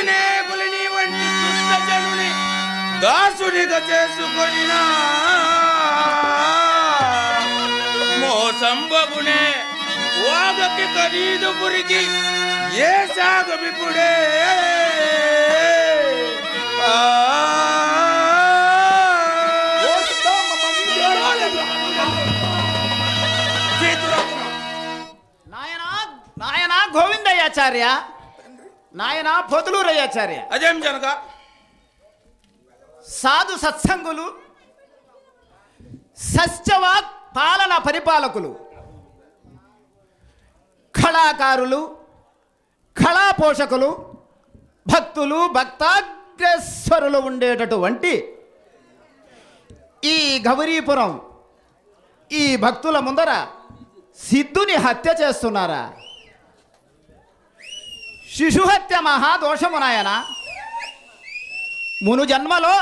వినేకులని వంటి దుష్టజనుని దాసునిగా చేసుకొనినా మోసంబగునే వాగకి ఖరీదు పురికి ఏ సాగు విపుడే నాయనా గోవిందయ్యాచార్య, నాయనా పొదులూరయ్యాచార్య. అదేం జనక సాధు సత్సంగులు, సత్యవాక్ పాలన పరిపాలకులు, కళాకారులు, కళా పోషకులు, భక్తులు, భక్తాగ్రేశ్వరులు ఉండేటటువంటి ఈ గౌరీపురం ఈ భక్తుల ముందర సిద్ధుని హత్య చేస్తున్నారా? శిశుహత్య మహాదోషము నాయన. మును జన్మలో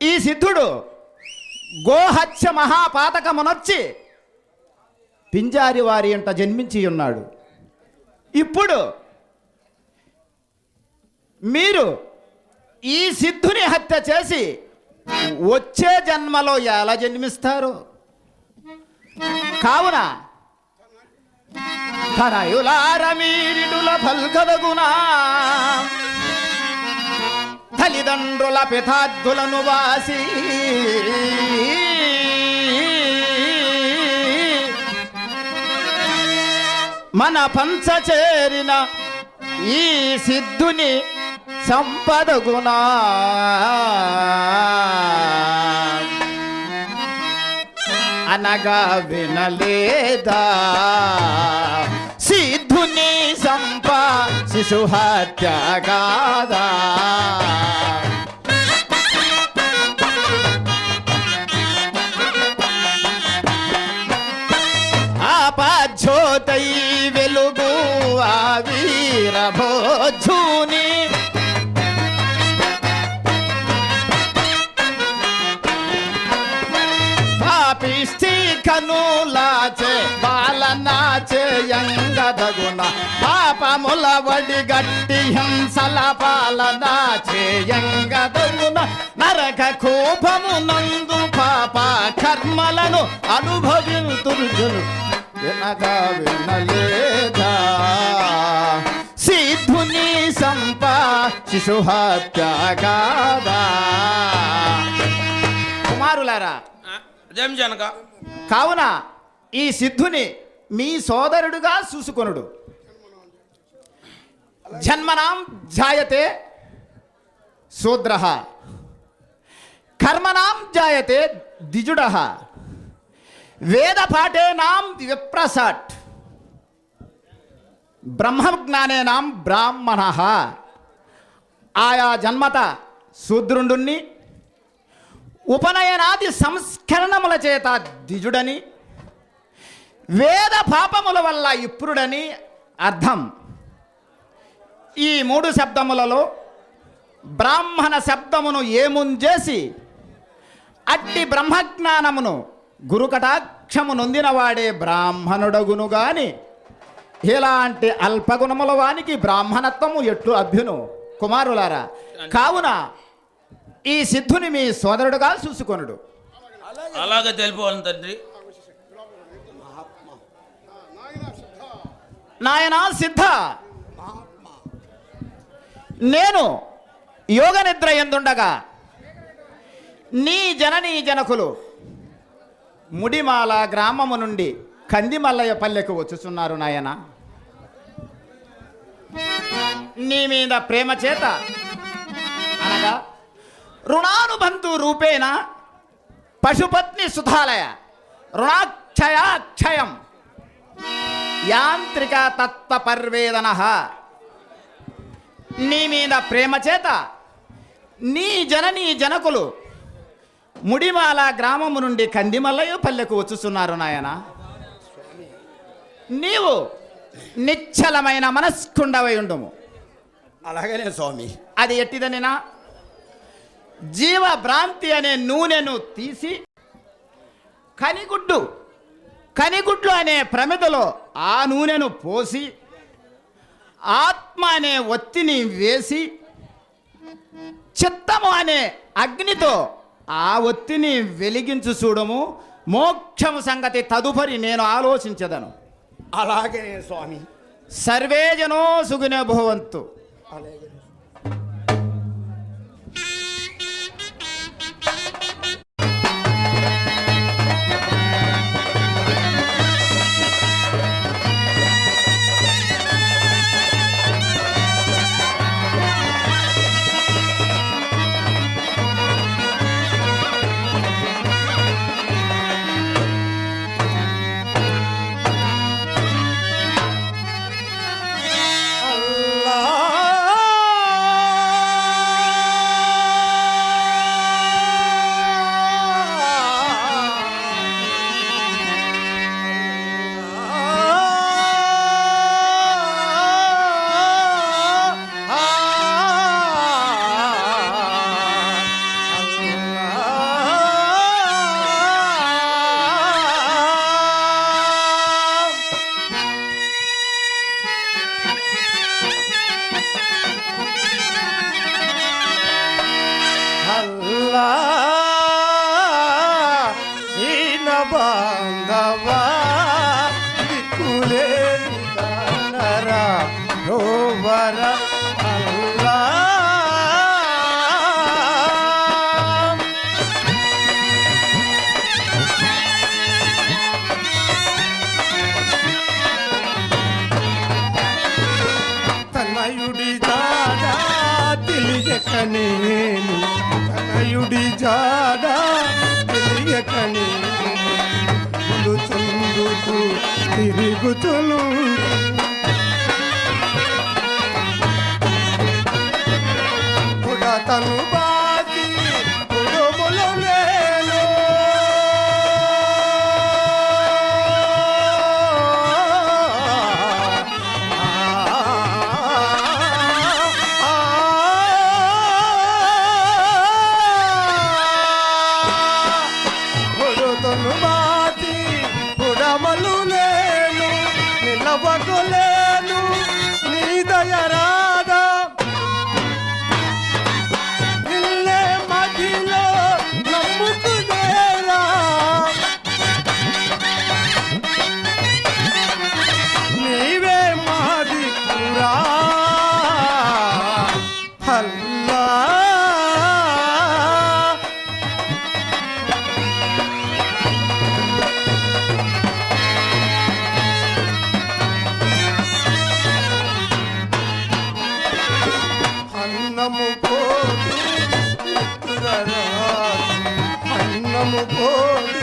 ఈ సిద్ధుడు గోహత్య మహాపాతకమునొచ్చి పింజారి వారి అంట జన్మించి ఉన్నాడు. ఇప్పుడు మీరు ఈ సిద్ధుని హత్య చేసి వచ్చే జన్మలో ఎలా జన్మిస్తారు? కావున తనయులారమీరిడుల పల్కదగునా తల్లిదండ్రుల పితాద్దులను వాసి మన పంచ చేరిన ఈ సిద్ధుని సంపదగునా అనగా వినలేదా? సిద్ధుని శిశు హత్య కాదా? ఆపజ్యోతై వెలుగు ఆ వీరభోజుని పాపిష్టి కనులాచే బాలనాచే యంగదగున పాపముల వడి గట్టి హింసల పాలనాచే యంగదగున నరక కోపము నందు పాప కర్మలను అనుభవింతురుజును వినగా వినలేదా? సిద్ధుని శిశు హత్య కాదా? కుమారులారా, అదేం జనక కావున ఈ సిద్ధుని మీ సోదరుడుగా చూసుకొనుడు. జన్మనాం జాయతే శూద్రః, కర్మనాం జాయతే ద్విజుడః, వేద పాఠేనాం విప్రసట్, బ్రహ్మజ్ఞానేనాం బ్రాహ్మణః. ఆయా జన్మత శూద్రుండుని, ఉపనయనాది సంస్కరణముల చేత ద్విజుడని, వేద పాపముల వల్ల ఇప్రుడని అర్థం. ఈ మూడు శబ్దములలో బ్రాహ్మణ శబ్దమును ఏముంజేసి అట్టి బ్రహ్మజ్ఞానమును గురుకటాక్షము నొందినవాడే బ్రాహ్మణుడగును గాని ఇలాంటి అల్పగుణముల వానికి బ్రాహ్మణత్వము ఎట్లు అభ్యును? కుమారులారా, కావున ఈ సిద్ధుని మీ సోదరుడుగా చూసుకొనుడు. అలాగే తెలిపోవాలి తండ్రి. నాయనా సిద్ధ, నేను యోగ నిద్ర ఎందుండగా నీ జననీ జనకులు ముడిమాల గ్రామము నుండి కందిమల్లయ్య పల్లెకు వచ్చుచున్నారు నాయన. నీ మీద ప్రేమ చేత అనగా రుణానుబంధు రూపేణ పశుపత్ని సుధాలయ రుణాక్షయాక్షయం యాంత్రిక తత్వ పర్వేదన. నీ మీద ప్రేమ చేత నీ జననీ జనకులు ముడిమాల గ్రామము నుండి కందిమల్లయ్య పల్లెకు వచ్చుచున్నారు నాయన. నీవు నిశ్చలమైన మనస్కుండవై ఉండుము. అలాగనే స్వామి. అది ఎట్టిదనినా జీవభ్రాంతి అనే నూనెను తీసి కనిగుడ్లు అనే ప్రమిదలో ఆ నూనెను పోసి ఆత్మ అనే ఒత్తిని వేసి చిత్తము అనే అగ్నితో ఆ ఒత్తిని వెలిగించు చూడము. మోక్షం సంగతి తదుపరి నేను ఆలోచించదను. అలాగే స్వామి. సర్వే జనో సుగుణ భవంతు. అలాగే. బాంధవా దిక్కులేని దానరా రోవర అల్లా తనయుడి జాడా తెలియక నేను తనయుడి జాడా తెలియకని చెందుతూ తిరుగుతును తను బాకి కుడుములు నేను తను బాకి కుడమలు నేను నిలవగలేను నీ దయరాదా నిల్లే మధ్యలో నమ్ముకునేరా నీవే మాది కూరా అల్లా అన్నము పోదు నిద్రరా అన్నము పోదు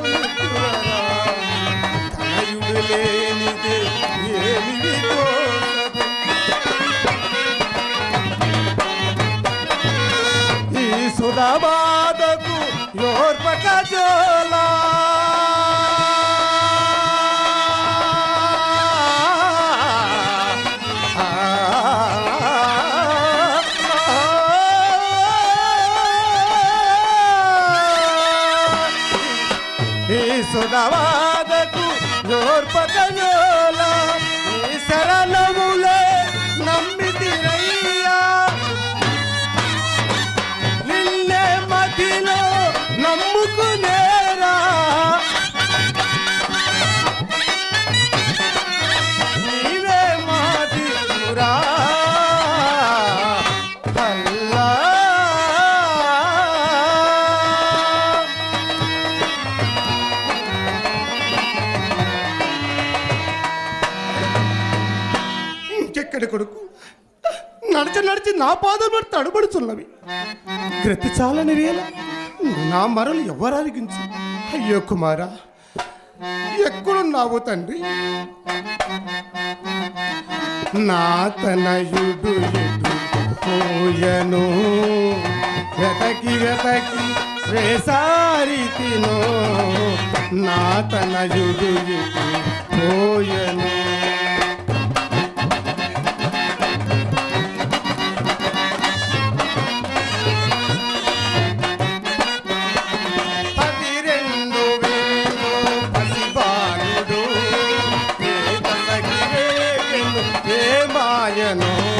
నిద్రరా తనయుడు లేనిదే ఏమి తోచదు ఈ సుధబాధకు యోర్పక జోలా సుధవాదకు జోర్పకయోల నీ శరణములే నమ్మితిరయ్యా నిన్నే మదిలో నమ్ముకునేరా నీవే మాది పురా అల్లా ఇంకెక్కడి కొడుకు నడిచి నడిచి నా పాదములు తడబడుచున్నవి గ్రతి చాలని వేళ నా మరలు ఎవరాలిగించు అయ్యో కుమారా ఎక్కడున్నావు తండ్రి నా తనయుడు ఎటు పోయను వెతకి వెతకి వేసారి తినో నా తనయుడు ఎటు పోయను ఏ మాయను